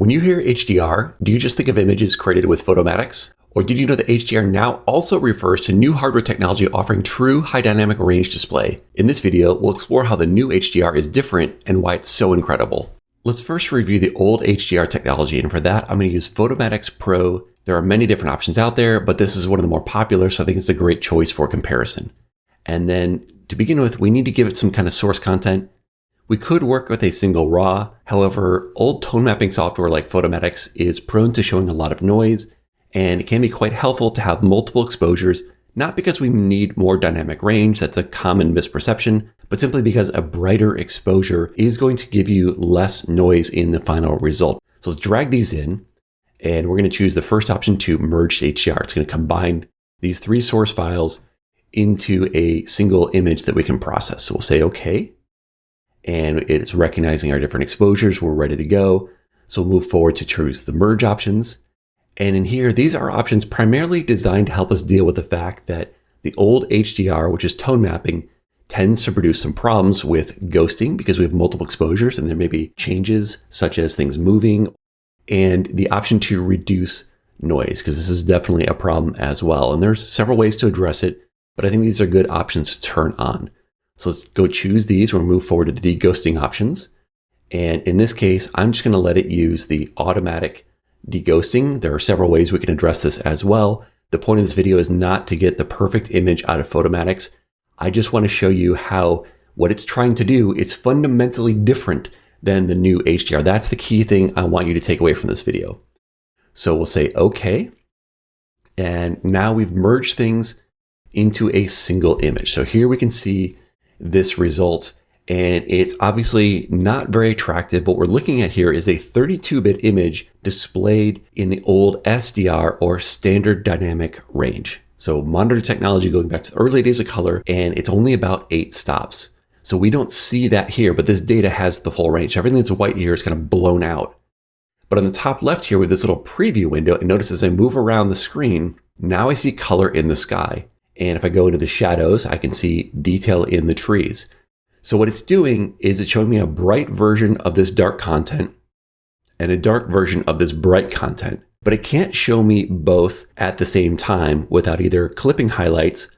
When you hear HDR, do you just think of images created with Photomatix? Or did you know that HDR now also refers to new hardware technology offering true high dynamic range display? In this video, we'll explore how the new HDR is different and why it's so incredible. Let's first review the old HDR technology, and for that, I'm going to use Photomatix Pro. There are many different options out there, but this is one of the more popular, so I think it's a great choice for comparison. And then to begin with, we need to give it some kind of source content. We could work with a single RAW. However, old tone mapping software like Photomatix is prone to showing a lot of noise, and it can be quite helpful to have multiple exposures, not because we need more dynamic range, that's a common misperception, but simply because a brighter exposure is going to give you less noise in the final result. So let's drag these in, and we're going to choose the first option to merge HDR. It's going to combine these three source files into a single image that we can process. So we'll say OK. And it's recognizing our different exposures. We're ready to go. So we'll move forward to choose the merge options. And in here, these are options primarily designed to help us deal with the fact that the old HDR, which is tone mapping, tends to produce some problems with ghosting because we have multiple exposures and there may be changes such as things moving, and the option to reduce noise, because this is definitely a problem as well. And there's several ways to address it, but I think these are good options to turn on. So let's go choose these. We'll move forward to the deghosting options. And in this case, I'm just going to let it use the automatic deghosting. There are several ways we can address this as well. The point of this video is not to get the perfect image out of Photomatix. I just want to show you how what it's trying to do is fundamentally different than the new HDR. That's the key thing I want you to take away from this video. So we'll say OK. And now we've merged things into a single image. So here we can see this result, and it's obviously not very attractive. What we're looking at here is a 32-bit image displayed in the old SDR, or standard dynamic range. So monitor technology going back to the early days of color, and it's only about 8 stops. So we don't see that here, but this data has the full range. Everything that's white here is kind of blown out. But on the top left here with this little preview window, and notice as I move around the screen, now I see color in the sky. And if I go into the shadows, I can see detail in the trees. So what it's doing is it's showing me a bright version of this dark content and a dark version of this bright content. But it can't show me both at the same time without either clipping highlights,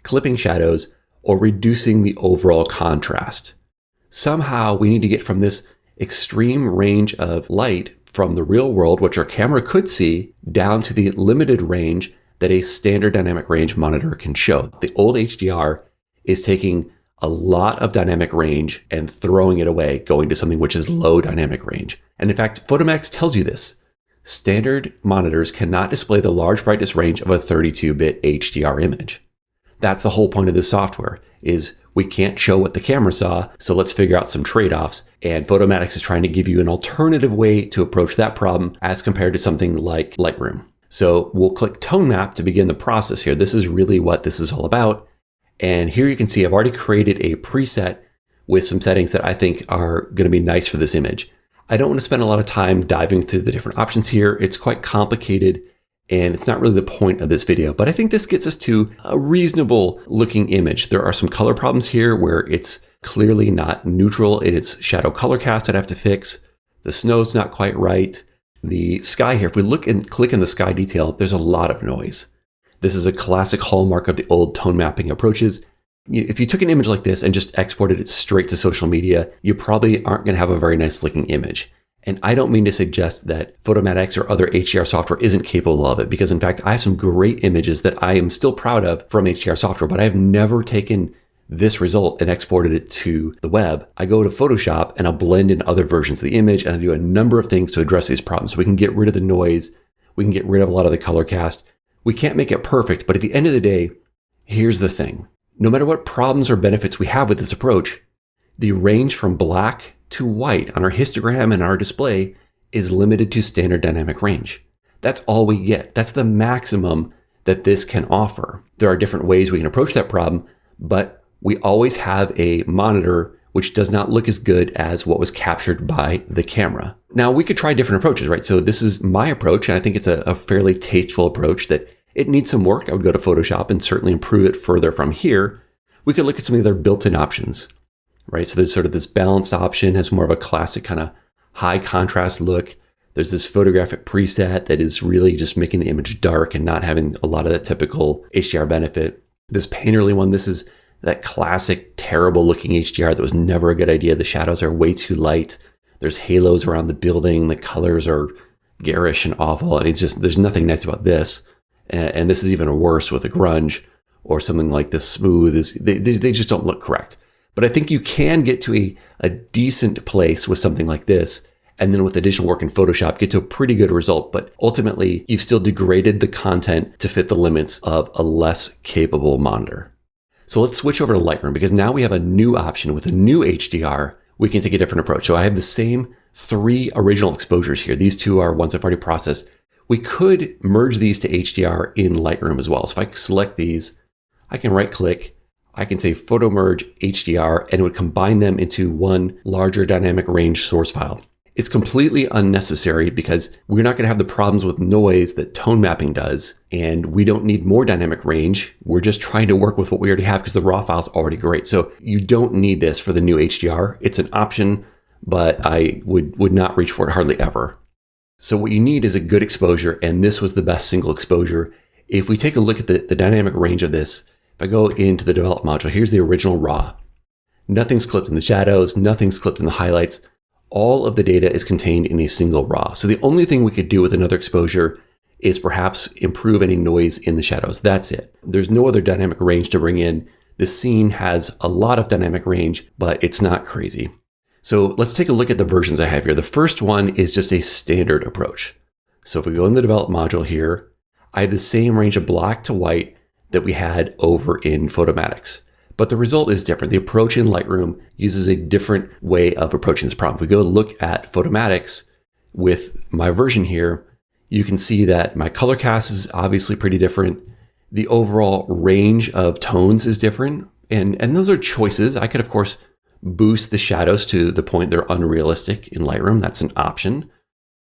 clipping shadows, or reducing the overall contrast. Somehow we need to get from this extreme range of light from the real world, which our camera could see, down to the limited range that a standard dynamic range monitor can show. The old HDR is taking a lot of dynamic range and throwing it away, going to something which is low dynamic range. And in fact, Photomatix tells you this. Standard monitors cannot display the large brightness range of a 32-bit HDR image. That's the whole point of this software, is we can't show what the camera saw, so let's figure out some trade-offs. And Photomatix is trying to give you an alternative way to approach that problem as compared to something like Lightroom. So we'll click Tone Map to begin the process here. This is really what this is all about. And here you can see I've already created a preset with some settings that I think are going to be nice for this image. I don't want to spend a lot of time diving through the different options here. It's quite complicated, and it's not really the point of this video. But I think this gets us to a reasonable looking image. There are some color problems here where it's clearly not neutral in its shadow color cast I'd have to fix. The snow's not quite right. The sky here, if we look and click in the sky detail, there's a lot of noise. This is a classic hallmark of the old tone mapping approaches. If you took an image like this and just exported it straight to social media, you probably aren't going to have a very nice looking image. And I don't mean to suggest that Photomatix or other HDR software isn't capable of it, because in fact, I have some great images that I am still proud of from HDR software, but I've never taken this result and exported it to the web. I go to Photoshop and I'll blend in other versions of the image, and I do a number of things to address these problems. So we can get rid of the noise. We can get rid of a lot of the color cast. We can't make it perfect, but at the end of the day, here's the thing. No matter what problems or benefits we have with this approach, the range from black to white on our histogram and our display is limited to standard dynamic range. That's all we get. That's the maximum that this can offer. There are different ways we can approach that problem, but we always have a monitor which does not look as good as what was captured by the camera. Now, we could try different approaches, right? So this is my approach, and I think it's a fairly tasteful approach that it needs some work. I would go to Photoshop and certainly improve it further from here. We could look at some of the other built-in options, right? So there's sort of this balanced option, has more of a classic kind of high contrast look. There's this photographic preset that is really just making the image dark and not having a lot of that typical HDR benefit. This painterly one, this is that classic terrible looking HDR that was never a good idea. The shadows are way too light. There's halos around the building. The colors are garish and awful. It's just, there's nothing nice about this. And this is even worse with a grunge or something like this smooth. They just don't look correct. But I think you can get to a decent place with something like this. And then with additional work in Photoshop, get to a pretty good result. But ultimately, you've still degraded the content to fit the limits of a less capable monitor. So let's switch over to Lightroom, because now we have a new option with a new HDR. We can take a different approach. So I have the same 3 original exposures here. These 2 are ones I've already processed. We could merge these to HDR in Lightroom as well. So if I select these, I can right click, I can say Photo Merge HDR, and it would combine them into one larger dynamic range source file. It's completely unnecessary because we're not going to have the problems with noise that tone mapping does, and we don't need more dynamic range. We're just trying to work with what we already have because the raw file is already great. So you don't need this for the new HDR. It's an option, but I would not reach for it hardly ever. So what you need is a good exposure, and this was the best single exposure. If we take a look at the dynamic range of this, if I go into the develop module, here's the original raw. Nothing's clipped in the shadows, nothing's clipped in the highlights. All of the data is contained in a single raw. So the only thing we could do with another exposure is perhaps improve any noise in the shadows. That's it. There's no other dynamic range to bring in. The scene has a lot of dynamic range, but it's not crazy. So let's take a look at the versions I have here. The first one is just a standard approach. So if we go in the develop module here, I have the same range of black to white that we had over in Photomatix. But the result is different. The approach in Lightroom uses a different way of approaching this problem. If we go look at Photomatix with my version here, you can see that my color cast is obviously pretty different. The overall range of tones is different. And those are choices. I could, of course, boost the shadows to the point they're unrealistic in Lightroom. That's an option.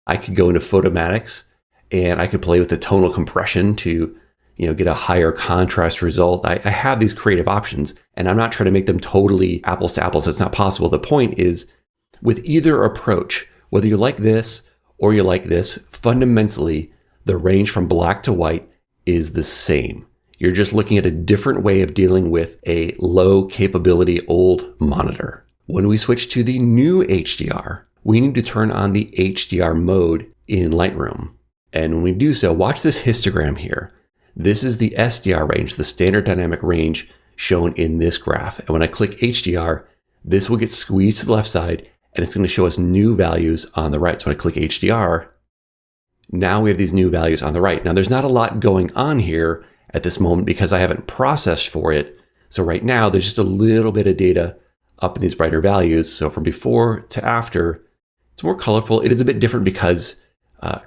I could go into Photomatix and I could play with the tonal compression to get a higher contrast result. I have these creative options, and I'm not trying to make them totally apples to apples. It's not possible. The point is, with either approach, whether you like this or you like this, fundamentally, the range from black to white is the same. You're just looking at a different way of dealing with a low capability old monitor. When we switch to the new HDR, we need to turn on the HDR mode in Lightroom. And when we do so, watch this histogram here. This is the SDR range, the standard dynamic range shown in this graph. And when I click HDR, this will get squeezed to the left side, and it's going to show us new values on the right. So when I click HDR, now we have these new values on the right. Now there's not a lot going on here at this moment because I haven't processed for it. So right now there's just a little bit of data up in these brighter values. So from before to after, it's more colorful. It is a bit different because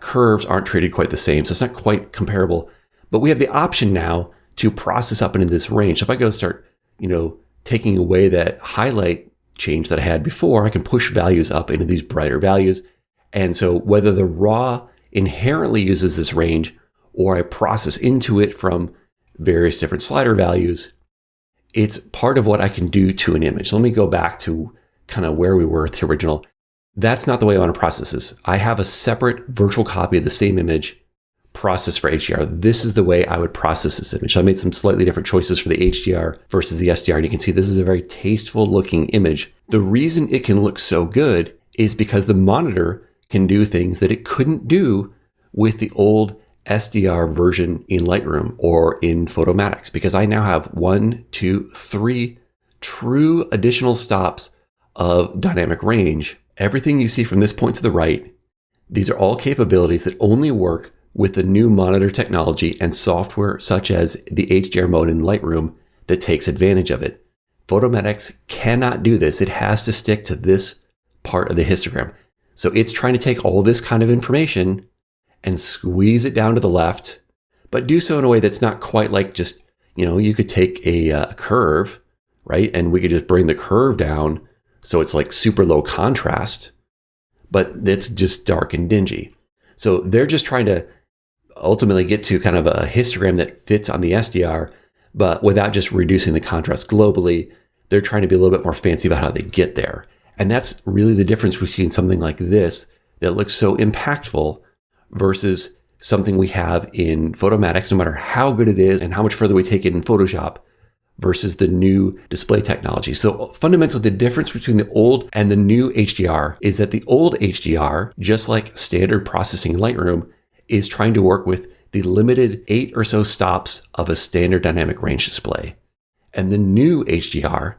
curves aren't treated quite the same. So it's not quite comparable. But we have the option now to process up into this range. So if I go start, taking away that highlight change that I had before, I can push values up into these brighter values. And so whether the raw inherently uses this range or I process into it from various different slider values, it's part of what I can do to an image. So let me go back to kind of where we were with the original. That's not the way I want to process this. I have a separate virtual copy of the same image process for HDR. This is the way I would process this image. So I made some slightly different choices for the HDR versus the SDR. And you can see this is a very tasteful looking image. The reason it can look so good is because the monitor can do things that it couldn't do with the old SDR version in Lightroom or in Photomatix, because I now have 1, 2, 3 true additional stops of dynamic range. Everything you see from this point to the right, these are all capabilities that only work with the new monitor technology and software such as the HDR mode in Lightroom that takes advantage of it. Photomatix cannot do this. It has to stick to this part of the histogram. So it's trying to take all this kind of information and squeeze it down to the left, but do so in a way that's not quite like just, you could take a curve, right? And we could just bring the curve down so it's like super low contrast, but it's just dark and dingy. So they're just trying to ultimately get to kind of a histogram that fits on the SDR, but without just reducing the contrast globally. They're trying to be a little bit more fancy about how they get there. And that's really the difference between something like this that looks so impactful versus something we have in Photomatix, no matter how good it is and how much further we take it in Photoshop, versus the new display technology. So fundamentally, the difference between the old and the new HDR is that the old HDR, just like standard processing in Lightroom, is trying to work with the limited 8 or so stops of a standard dynamic range display. And the new HDR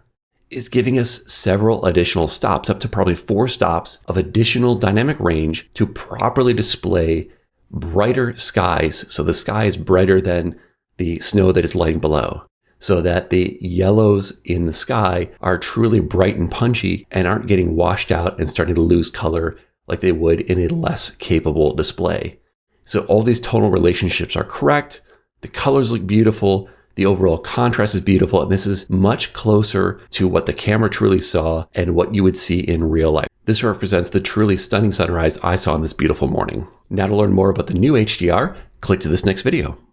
is giving us several additional stops, up to probably 4 stops of additional dynamic range to properly display brighter skies. So the sky is brighter than the snow that is lying below, so that the yellows in the sky are truly bright and punchy and aren't getting washed out and starting to lose color like they would in a less capable display. So all these tonal relationships are correct. The colors look beautiful. The overall contrast is beautiful. And this is much closer to what the camera truly saw and what you would see in real life. This represents the truly stunning sunrise I saw on this beautiful morning. Now to learn more about the new HDR, click to this next video.